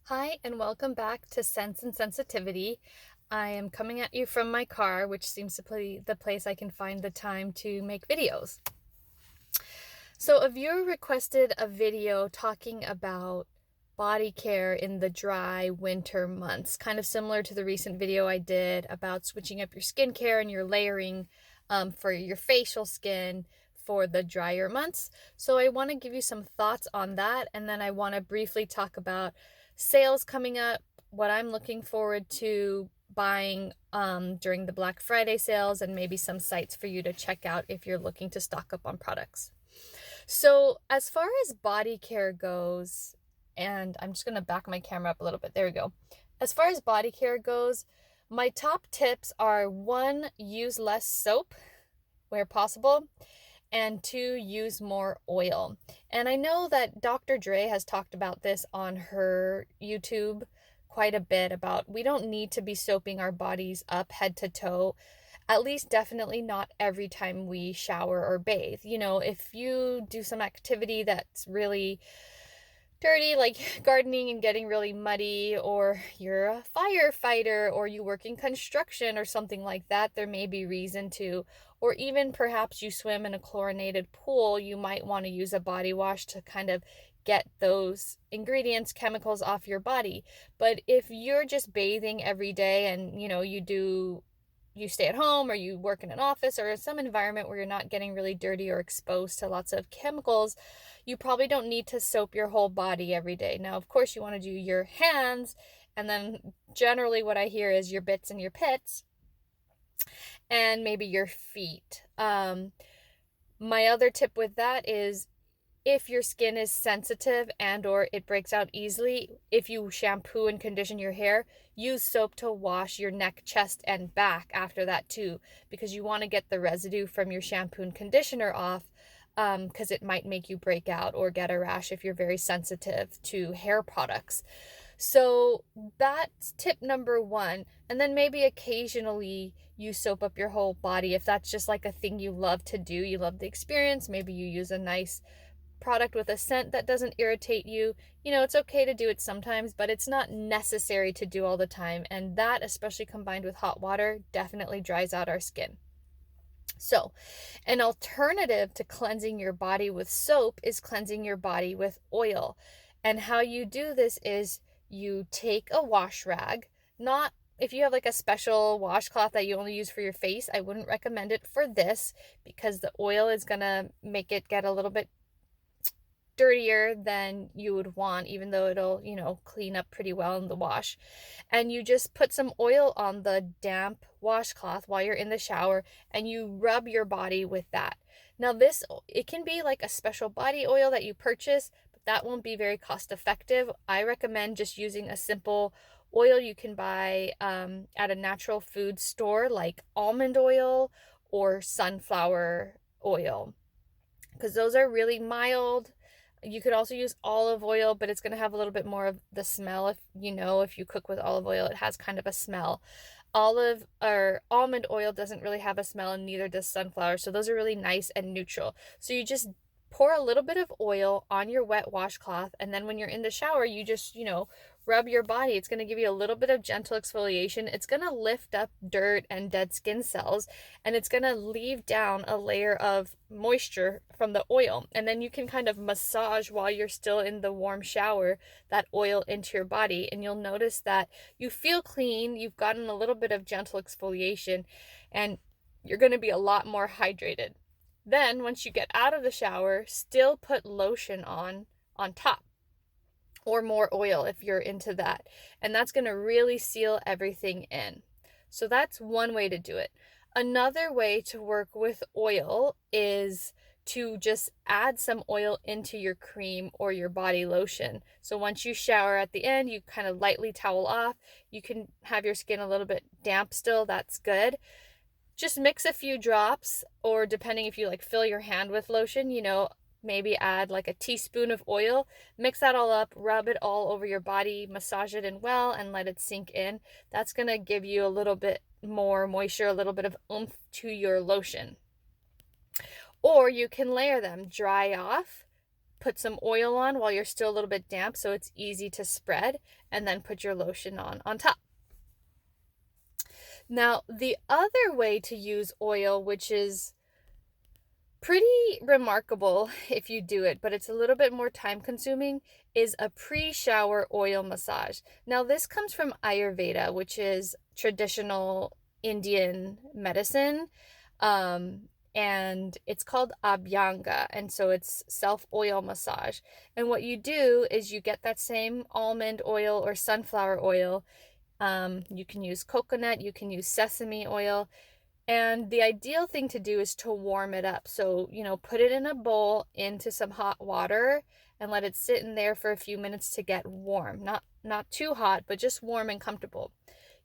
Hi, and welcome back to Sense and Sensitivity. I am coming at you from my car, which seems to be the place I can find the time to make videos. So, a viewer requested a video talking about body care in the dry winter months, kind of similar to the recent video I did about switching up your skincare and your layering for your facial skin for the drier months. So, I want to give you some thoughts on that, and then I want to briefly talk about sales coming up, what I'm looking forward to buying during the Black Friday sales, and maybe some sites for you to check out if you're looking to stock up on products. So, as far as body care goes, and I'm just going to back my camera up a little bit. There we go. As far as body care goes, my top tips are: one, use less soap where possible, and two, use more oil. And I know that Dr. Dre has talked about this on her YouTube quite a bit about we don't need to be soaping our bodies up head to toe, at least definitely not every time we shower or bathe. If you do some activity that's really dirty, like gardening and getting really muddy, or you're a firefighter, or you work in construction or something like that, there may be reason to. Or even perhaps you swim in a chlorinated pool, you might want to use a body wash to kind of get those ingredients, chemicals off your body. But if you're just bathing every day and you stay at home, or you work in an office or some environment where you're not getting really dirty or exposed to lots of chemicals, you probably don't need to soap your whole body every day. Now, of course, you want to do your hands, and then generally what I hear is your bits and your pits, and maybe your feet. My other tip with that is, if your skin is sensitive and or it breaks out easily, if you shampoo and condition your hair, use soap to wash your neck, chest, and back after that too, because you want to get the residue from your shampoo and conditioner off, because it might make you break out or get a rash if you're very sensitive to hair products. So that's tip number one. And then maybe occasionally you soap up your whole body if that's just like a thing you love to do. You love the experience. Maybe you use a nice product with a scent that doesn't irritate you. It's okay to do it sometimes, but it's not necessary to do all the time. And that, especially combined with hot water, definitely dries out our skin. So, an alternative to cleansing your body with soap is cleansing your body with oil. And how you do this is you take a wash rag, not if you have like a special washcloth that you only use for your face, I wouldn't recommend it for this, because the oil is going to make it get a little bit dirtier than you would want, even though it'll clean up pretty well in the wash. And you just put some oil on the damp washcloth while you're in the shower, and you rub your body with that. Now it can be like a special body oil that you purchase, but that won't be very cost effective. I recommend just using a simple oil you can buy at a natural food store, like almond oil or sunflower oil, because those are really mild. You could also use olive oil, but it's going to have a little bit more of the smell. If you cook with olive oil, it has kind of a smell. Olive or almond oil doesn't really have a smell, and neither does sunflower. So those are really nice and neutral. So you just pour a little bit of oil on your wet washcloth, and then when you're in the shower, you just, rub your body. It's going to give you a little bit of gentle exfoliation. It's going to lift up dirt and dead skin cells, and it's going to leave down a layer of moisture from the oil. And then you can kind of massage while you're still in the warm shower that oil into your body, and you'll notice that you feel clean. You've gotten a little bit of gentle exfoliation, and you're going to be a lot more hydrated. Then once you get out of the shower, still put lotion on top, or more oil if you're into that. And that's going to really seal everything in. So that's one way to do it. Another way to work with oil is to just add some oil into your cream or your body lotion. So once you shower at the end, you kind of lightly towel off. You can have your skin a little bit damp still. That's good. Just mix a few drops, or depending if you like fill your hand with lotion, maybe add like a teaspoon of oil, mix that all up, rub it all over your body, massage it in well, and let it sink in. That's going to give you a little bit more moisture, a little bit of oomph to your lotion. Or you can layer them, dry off, put some oil on while you're still a little bit damp so it's easy to spread, and then put your lotion on top. Now, the other way to use oil, which is pretty remarkable if you do it, but it's a little bit more time consuming, is a pre-shower oil massage. Now, this comes from Ayurveda, which is traditional Indian medicine. And it's called Abhyanga, and so it's self-oil massage. And what you do is you get that same almond oil or sunflower oil. You can use coconut, you can use sesame oil, and the ideal thing to do is to warm it up. So, put it in a bowl into some hot water and let it sit in there for a few minutes to get warm. Not too hot, but just warm and comfortable.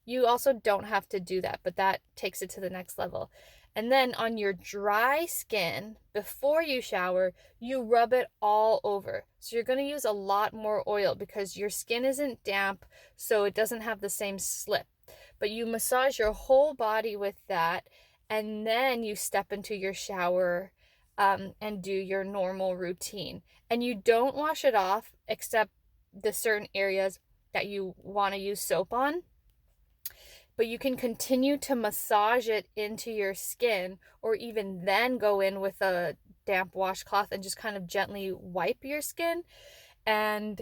You also don't have to do that, but that takes it to the next level. And then on your dry skin, before you shower, you rub it all over. So you're going to use a lot more oil because your skin isn't damp, so it doesn't have the same slip. But you massage your whole body with that, and then you step into your shower and do your normal routine. And you don't wash it off except the certain areas that you want to use soap on. But you can continue to massage it into your skin, or even then go in with a damp washcloth and just kind of gently wipe your skin. And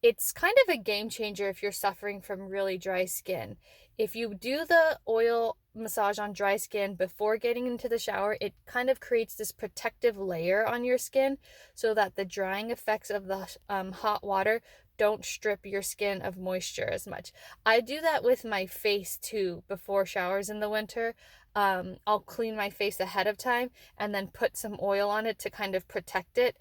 it's kind of a game changer if you're suffering from really dry skin. If you do the oil massage on dry skin before getting into the shower, it kind of creates this protective layer on your skin so that the drying effects of the hot water don't strip your skin of moisture as much. I do that with my face too before showers in the winter. I'll clean my face ahead of time and then put some oil on it to kind of protect it.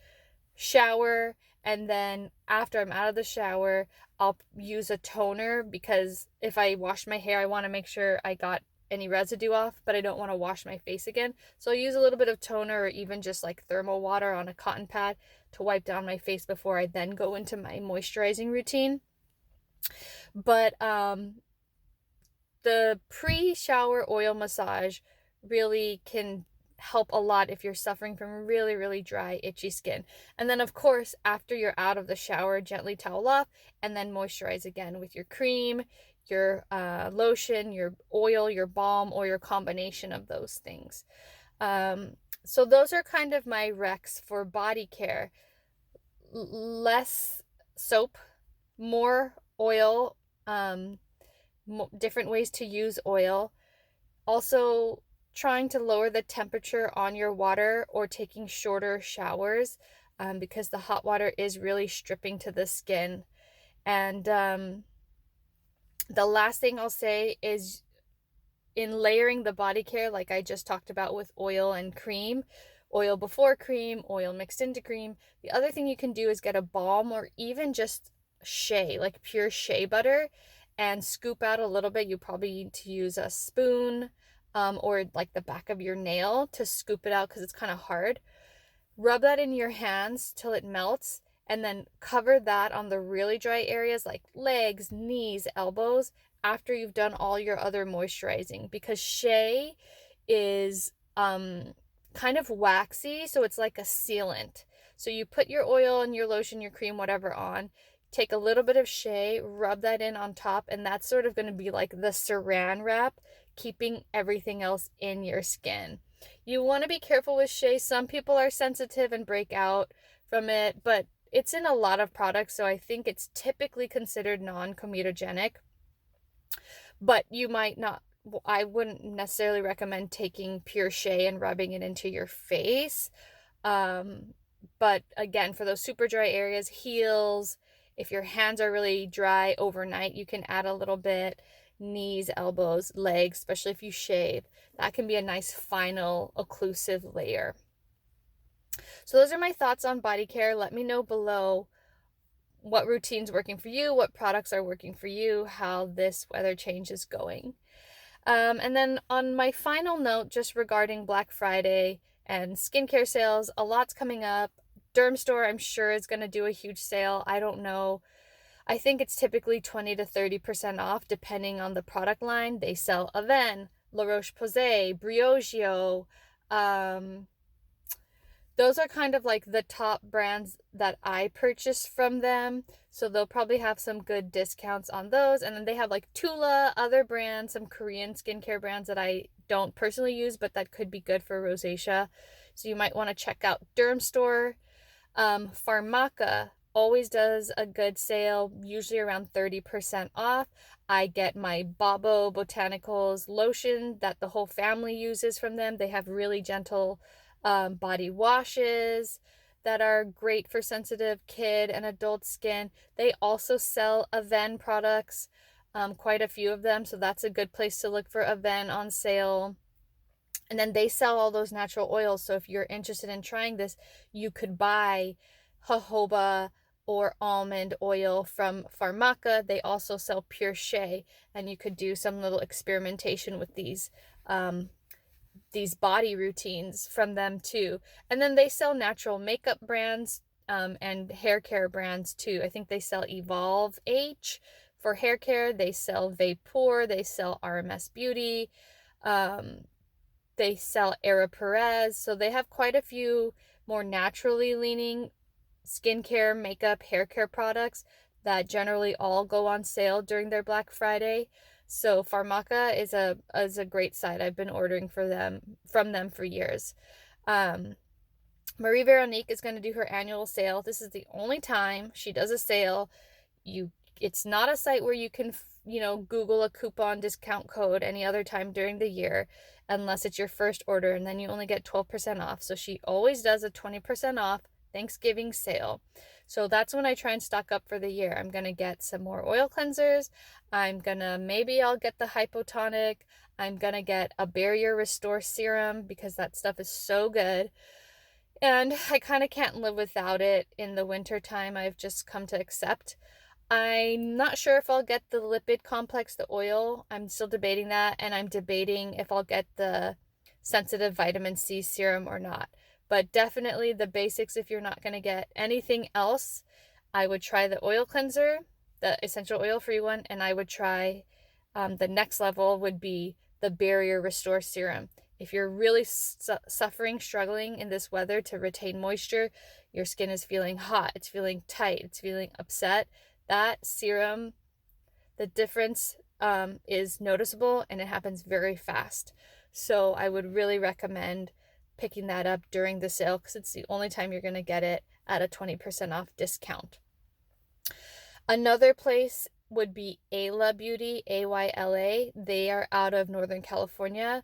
Shower, and then after I'm out of the shower, I'll use a toner, because if I wash my hair, I want to make sure I got any residue off, but I don't want to wash my face again. So I'll use a little bit of toner, or even just like thermal water on a cotton pad to wipe down my face before I then go into my moisturizing routine. But the pre-shower oil massage really can help a lot if you're suffering from really, really dry, itchy skin. And then, of course, after you're out of the shower, gently towel off and then moisturize again with your cream, your lotion, your oil, your balm, or your combination of those things. So those are kind of my recs for body care. Less soap, more oil, different ways to use oil. Also, trying to lower the temperature on your water, or taking shorter showers, because the hot water is really stripping to the skin. And the last thing I'll say is, in layering the body care, like I just talked about with oil and cream, oil before cream, oil mixed into cream, the other thing you can do is get a balm, or even just shea, like pure shea butter, and scoop out a little bit. You probably need to use a spoon, or like the back of your nail to scoop it out, because it's kind of hard. Rub that in your hands till it melts, and then cover that on the really dry areas like legs, knees, elbows, after you've done all your other moisturizing, because shea is kind of waxy, so it's like a sealant. So you put your oil and your lotion, your cream, whatever on, take a little bit of shea, rub that in on top, and that's sort of going to be like the saran wrap, keeping everything else in your skin. You want to be careful with shea. Some people are sensitive and break out from it, but it's in a lot of products, so I think it's typically considered non-comedogenic. But you might not, I wouldn't necessarily recommend taking pure shea and rubbing it into your face. But again, for those super dry areas, heels, if your hands are really dry overnight, you can add a little bit. Knees, elbows, legs, especially if you shave. That can be a nice final occlusive layer. So those are my thoughts on body care. Let me know below what routine's working for you, what products are working for you, how this weather change is going. And then on my final note, just regarding Black Friday and skincare sales, a lot's coming up. Dermstore, I'm sure, is going to do a huge sale. I don't know. I think it's typically 20 to 30% off depending on the product line. They sell Avene, Roche Posay, Briogeo, those are kind of like the top brands that I purchased from them. So they'll probably have some good discounts on those. And then they have like Tula, other brands, some Korean skincare brands that I don't personally use, but that could be good for rosacea. So you might want to check out Dermstore. Pharmaca always does a good sale, usually around 30% off. I get my Babo Botanicals lotion that the whole family uses from them. They have really gentle body washes that are great for sensitive kid and adult skin. They also sell Avene products, quite a few of them, so that's a good place to look for Avene on sale. And then they sell all those natural oils, so if you're interested in trying this, you could buy jojoba or almond oil from Pharmaca. They also sell pure shea, and you could do some little experimentation with these body routines from them too. And then they sell natural makeup brands and hair care brands too. I think they sell Evolve H for hair care. They sell Vapor. They sell RMS Beauty. They sell Era Perez. So they have quite a few more naturally leaning skincare, makeup, hair care products that generally all go on sale during their Black Friday. So Pharmaca is a great site. I've been ordering from them for years. Marie Veronique is going to do her annual sale. This is the only time she does a sale. It's not a site where you can, Google a coupon discount code any other time during the year, unless it's your first order, and then you only get 12% off. So she always does a 20% off Thanksgiving sale. So that's when I try and stock up for the year. I'm going to get some more oil cleansers. Maybe I'll get the hypotonic. I'm going to get a barrier restore serum because that stuff is so good. And I kind of can't live without it in the winter time. I've just come to accept. I'm not sure if I'll get the lipid complex, the oil. I'm still debating that. And I'm debating if I'll get the sensitive vitamin C serum or not. But definitely the basics, if you're not going to get anything else, I would try the oil cleanser, the essential oil free one, and I would try the next level would be the barrier restore serum. If you're really struggling in this weather to retain moisture, your skin is feeling hot, it's feeling tight, it's feeling upset, that serum, the difference is noticeable and it happens very fast. So I would really recommend picking that up during the sale because it's the only time you're going to get it at a 20% off discount. Another place would be Ayla Beauty, Ayla. They are out of Northern California.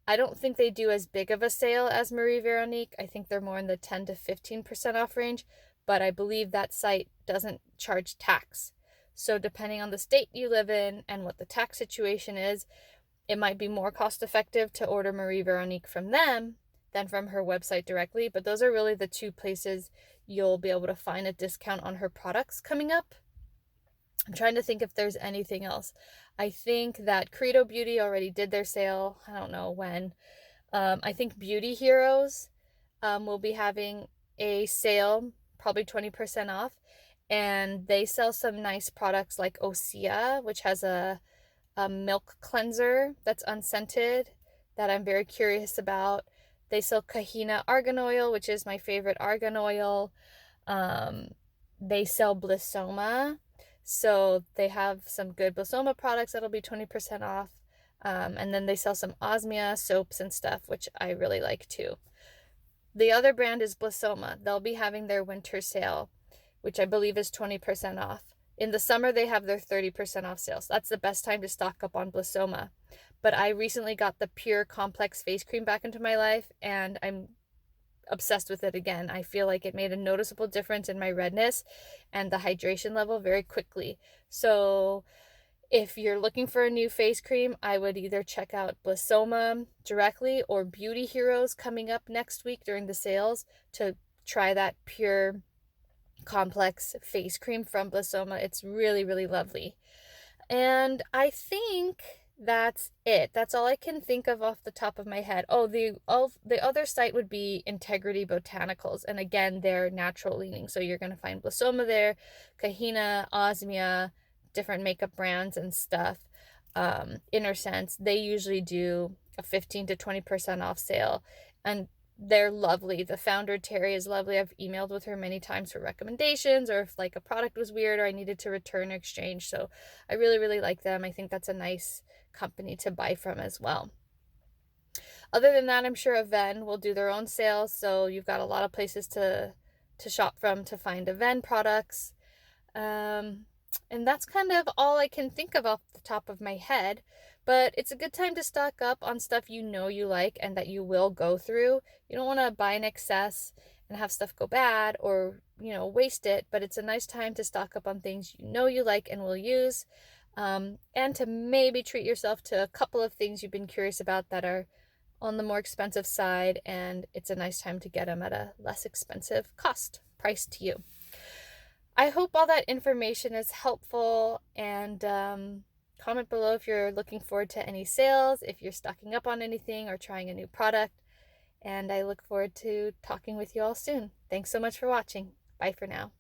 I don't think they do as big of a sale as Marie Veronique. I think they're more in the 10 to 15% off range, but I believe that site doesn't charge tax. So depending on the state you live in and what the tax situation is, it might be more cost effective to order Marie Veronique from them than from her website directly. But those are really the two places you'll be able to find a discount on her products coming up. I'm trying to think if there's anything else. I think that Credo Beauty already did their sale. I don't know when. I think Beauty Heroes will be having a sale, probably 20% off. And they sell some nice products like Osea, which has a milk cleanser that's unscented that I'm very curious about. They sell Kahina argan oil, which is my favorite argan oil. They sell Blissoma. So they have some good Blissoma products that'll be 20% off. And then they sell some Osmia soaps and stuff, which I really like too. The other brand is Blissoma. They'll be having their winter sale, which I believe is 20% off. In the summer, they have their 30% off sales. That's the best time to stock up on Blissoma. But I recently got the Pure Complex face cream back into my life, and I'm obsessed with it again. I feel like it made a noticeable difference in my redness and the hydration level very quickly. So if you're looking for a new face cream, I would either check out Blissoma directly or Beauty Heroes coming up next week during the sales to try that Pure Complex face cream from Blissoma. It's really, really lovely. And I think that's it. That's all I can think of off the top of my head. The other site would be Integrity Botanicals, and again, they're natural leaning. So you're gonna find Blissoma there, Kahina, Osmia, different makeup brands and stuff. Inner Sense, they usually do a 15 to 20% off sale, and they're lovely. The founder, Terry, is lovely. I've emailed with her many times for recommendations, or if like a product was weird or I needed to return or exchange. So I really, really like them. I think that's a nice company to buy from as well. Other than that, I'm sure Avene will do their own sales. So you've got a lot of places to shop from to find Avene products. And that's kind of all I can think of off the top of my head. But it's a good time to stock up on stuff you know you like and that you will go through. You don't want to buy in excess and have stuff go bad or, waste it. But it's a nice time to stock up on things you know you like and will use. And to maybe treat yourself to a couple of things you've been curious about that are on the more expensive side. And it's a nice time to get them at a less expensive price to you. I hope all that information is helpful, and comment below if you're looking forward to any sales, if you're stocking up on anything or trying a new product, and I look forward to talking with you all soon. Thanks so much for watching. Bye for now.